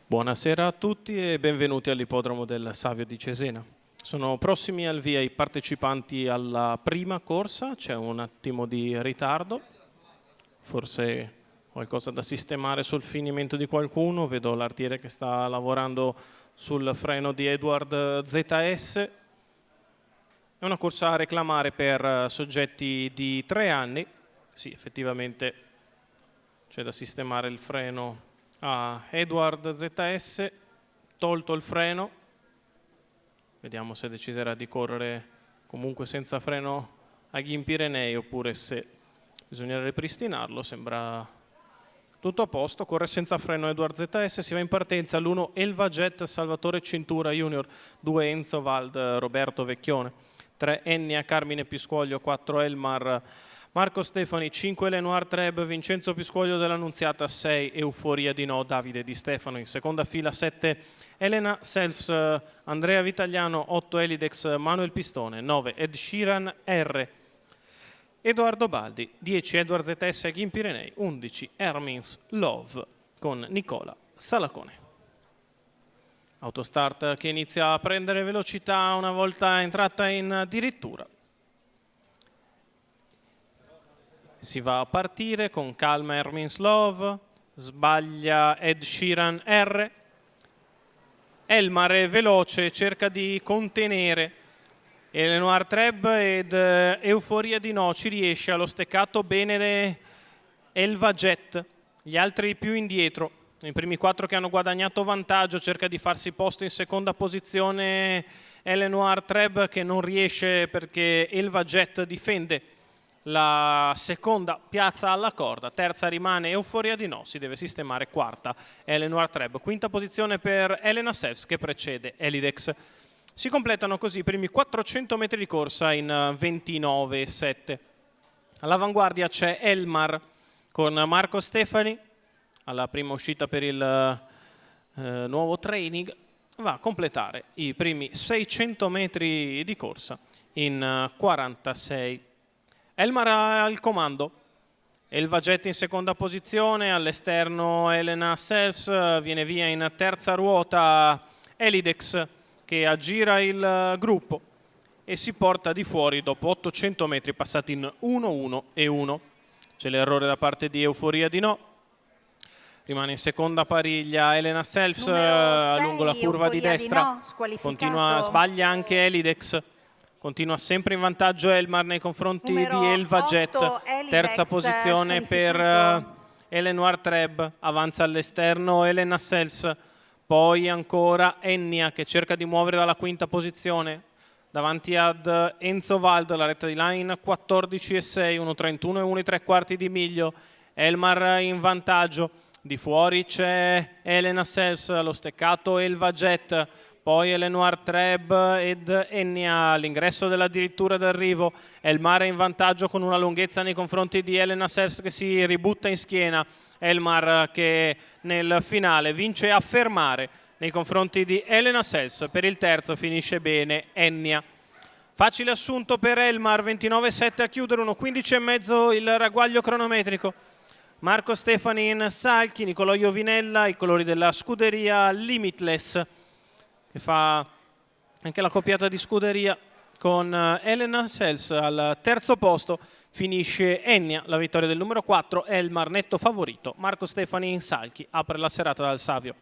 Buonasera a tutti e benvenuti all'ippodromo del Savio di Cesena. Sono prossimi al via i partecipanti alla prima corsa, c'è un attimo di ritardo, forse qualcosa da sistemare sul finimento di qualcuno, vedo l'artiere che sta lavorando sul freno di Edward ZS. È una corsa a reclamare per soggetti di 3 anni, sì effettivamente c'è da sistemare il freno a Edward ZS, tolto il freno, vediamo se deciderà di correre comunque senza freno a Ghimpirene oppure se bisogna ripristinarlo. Sembra tutto a posto, corre senza freno Edward ZS, si va in partenza l'1 Elva Jet Salvatore Cintura Junior, 2 Enzo Vald Roberto Vecchione, 3 Ennea Carmine Piscuoglio, 4 Elmar Marco Stefani, 5 Lenoir Treb, Vincenzo Piscuoglio dell'Annunziata, 6 Euforia di No, Davide Di Stefano. In seconda fila 7 Elena Selfs, Andrea Vitagliano, 8 Elidex, Manuel Pistone, 9 Ed Sheeran R, Edoardo Baldi, 10 Edward ZS Ghimpirene, 11 Hermins Love con Nicola Salacone. Autostart che inizia a prendere velocità una volta entrata in addirittura. Si va a partire con calma Hermins Love, sbaglia Ed Sheeran R, Elmar è veloce, cerca di contenere Lenoir Treb ed Euforia di No, ci riesce, allo steccato bene Elva Jet, gli altri più indietro, i primi 4 che hanno guadagnato vantaggio, cerca di farsi posto in seconda posizione Lenoir Treb che non riesce perché Elva Jet difende la seconda piazza alla corda, terza rimane Euforia di No, si deve sistemare, quarta Lenoir Treb, quinta posizione per Elena Selfs che precede Elidex. Si completano così i primi 400 metri di corsa in 29,7. All'avanguardia c'è Elmar con Marco Stefani, alla prima uscita per il nuovo training, va a completare i primi 600 metri di corsa in 46. Elmar al comando, Elva Jet in seconda posizione, all'esterno Elena Selfs, viene via in terza ruota Elidex che aggira il gruppo e si porta di fuori dopo 800 metri passati in 1-1 e 1. C'è l'errore da parte di Euforia di No, rimane in seconda pariglia Elena Selfs lungo la curva di destra, sbaglia anche Elidex. Continua sempre in vantaggio Elmar nei confronti di Elva Jet, terza posizione per Lenoir Treb, avanza all'esterno Elena Selfs, poi ancora Ennea che cerca di muovere dalla quinta posizione, davanti ad Enzo Vald, la retta di line 14,6, 1,31 e 1 3 quarti di miglio, Elmar in vantaggio, di fuori c'è Elena Selfs, allo steccato Elva Jet, poi Lenoir Treb ed Ennea all'ingresso dell'addirittura d'arrivo. Elmar è in vantaggio con una lunghezza nei confronti di Elena Selfs che si ributta in schiena. Elmar che nel finale vince a fermare nei confronti di Elena Selfs. Per il terzo finisce bene Ennea. Facile assunto per Elmar, 29,7 a chiudere, 1,15,5 il ragguaglio cronometrico. Marco Stefani in salchi, Nicolò Iovinella, i colori della scuderia Limitless, che fa anche la coppiata di scuderia con Elena Selfs al terzo posto. Finisce Ennea, la vittoria del numero 4, Elmar netto favorito. Marco Stefani in salchi apre la serata dal Savio.